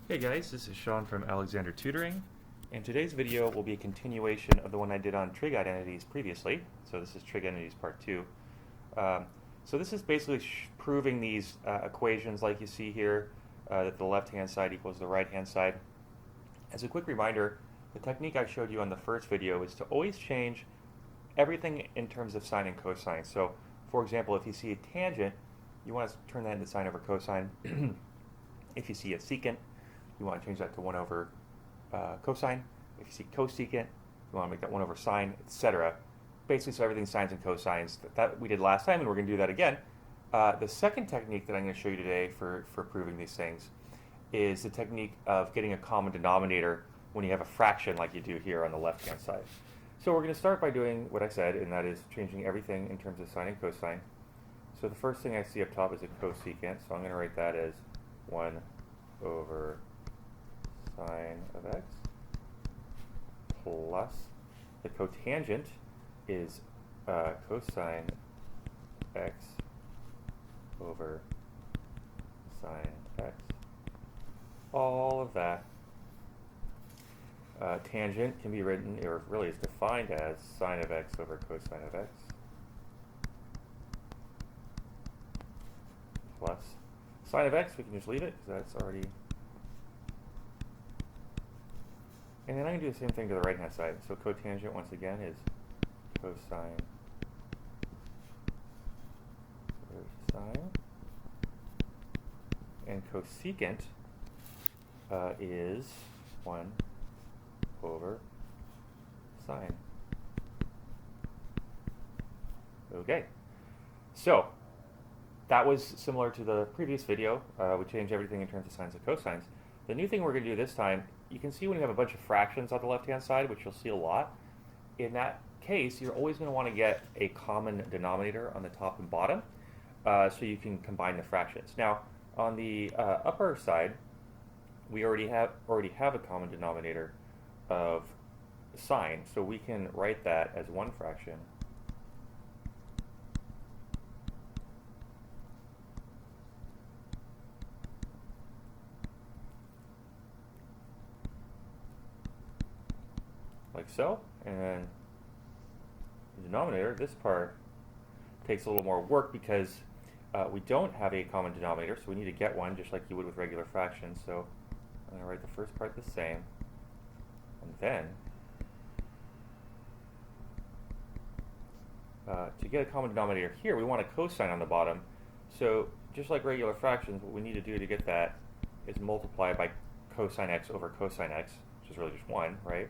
Hey guys, this is Sean from Alexander Tutoring, and today's video will be a continuation of the one I did on trig identities previously. So this is trig identities part 2. So this is basically proving these equations like you see here, that the left-hand side equals the right-hand side. As a quick reminder, the technique I showed you on the first video is to always change everything in terms of sine and cosine. So for example, if you see a tangent, you want to turn that into sine over cosine. If you see a secant, you want to change that to 1 over cosine. If you see cosecant, you want to make that 1 over sine, etc. Basically, so everything's sines and cosines. That we did last time, and we're going to do that again. The second technique that I'm going to show you today for proving these things is the technique of getting a common denominator when you have a fraction like you do here on the left-hand side. So we're going to start by doing what I said, and that is changing everything in terms of sine and cosine. So the first thing I see up top is a cosecant, so I'm going to write that as 1 over sine of x plus the cotangent is cosine x over sine x. All of that. Tangent can be written, or really is defined as sine of x over cosine of x plus sine of x. We can just leave it because that's already. And then I'm going to do the same thing to the right-hand side. So cotangent, once again, is cosine over sine. And cosecant is 1 over sine. Okay. So that was similar to the previous video. We changed everything in terms of sines and cosines. The new thing we're going to do this time, you can see when you have a bunch of fractions on the left-hand side, which you'll see a lot. In that case, you're always going to want to get a common denominator on the top and bottom, so you can combine the fractions. Now, on the upper side, we already have a common denominator of sine, so we can write that as one fraction like so, and then the denominator, this part takes a little more work because we don't have a common denominator, so we need to get one just like you would with regular fractions. So I'm going to write the first part the same, and then to get a common denominator here, we want a cosine on the bottom. So just like regular fractions, what we need to do to get that is multiply by cosine x over cosine x, which is really just 1, right?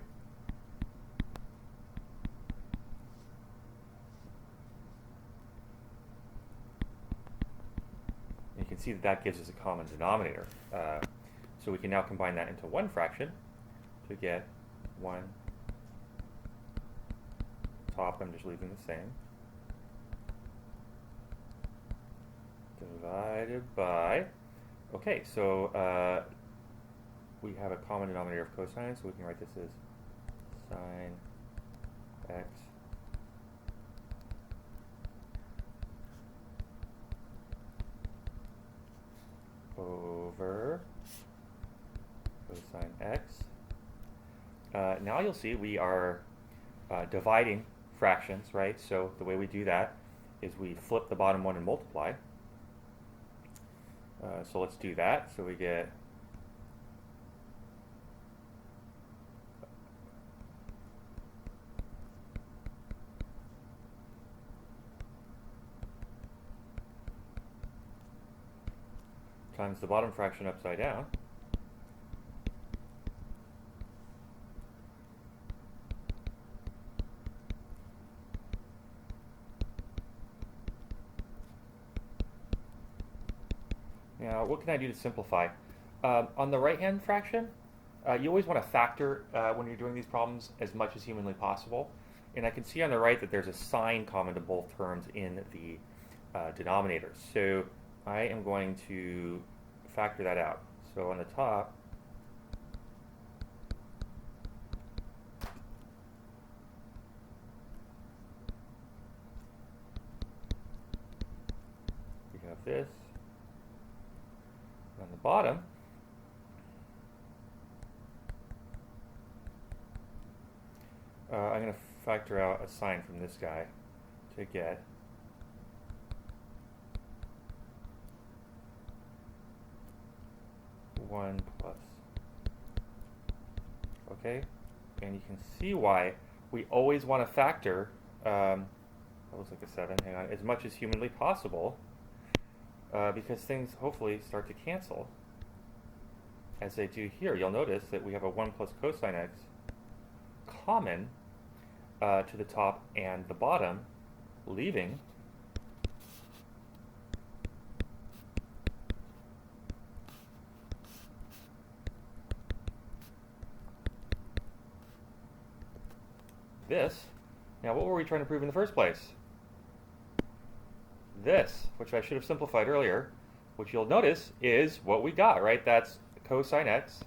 You can see that that gives us a common denominator. So we can now combine that into one fraction to get 1 top, I'm just leaving the same, divided by, okay, so we have a common denominator of cosine, so we can write this as sine x over cosine x. Now you'll see we are dividing fractions, right? So the way we do that is we flip the bottom one and multiply. So let's do that. So we get times the bottom fraction upside down. Now, what can I do to simplify? On the right-hand fraction, you always want to factor when you're doing these problems as much as humanly possible. And I can see on the right that there's a sign common to both terms in the denominators. So I am going to factor that out. So on the top, we have this. On the bottom, I'm going to factor out a sine from this guy to get one plus. Okay, and you can see why we always want to factor, that looks like a 7, hang on, as much as humanly possible, because things hopefully start to cancel as they do here. You'll notice that we have a 1 plus cosine x common to the top and the bottom, leaving this. Now, what were we trying to prove in the first place? This, which I should have simplified earlier, which you'll notice is what we got, right? That's cosine x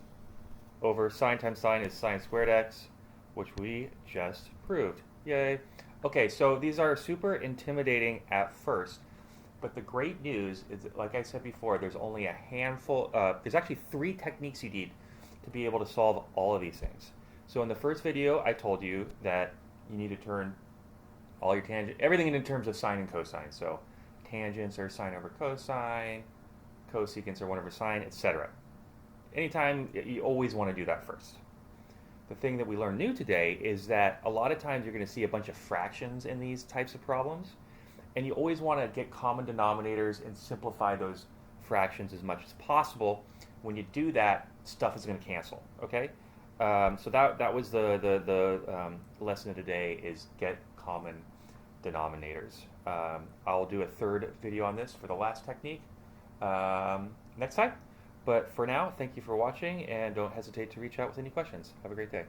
over sine times sine is sine squared x, which we just proved. Yay. Okay, so these are super intimidating at first, but the great news is that, like I said before, there's only a handful, there's actually 3 techniques you need to be able to solve all of these things. So in the first video, I told you that you need to turn all your tangent, everything in terms of sine and cosine. So tangents are sine over cosine, cosecants are 1 over sine, etc. Anytime, you always want to do that first. The thing that we learned new today is that a lot of times you're going to see a bunch of fractions in these types of problems, and you always want to get common denominators and simplify those fractions as much as possible. When you do that, stuff is going to cancel, okay? So that was the lesson of today, is get common denominators. I'll do a third video on this for the last technique next time. But for now, thank you for watching, and don't hesitate to reach out with any questions. Have a great day.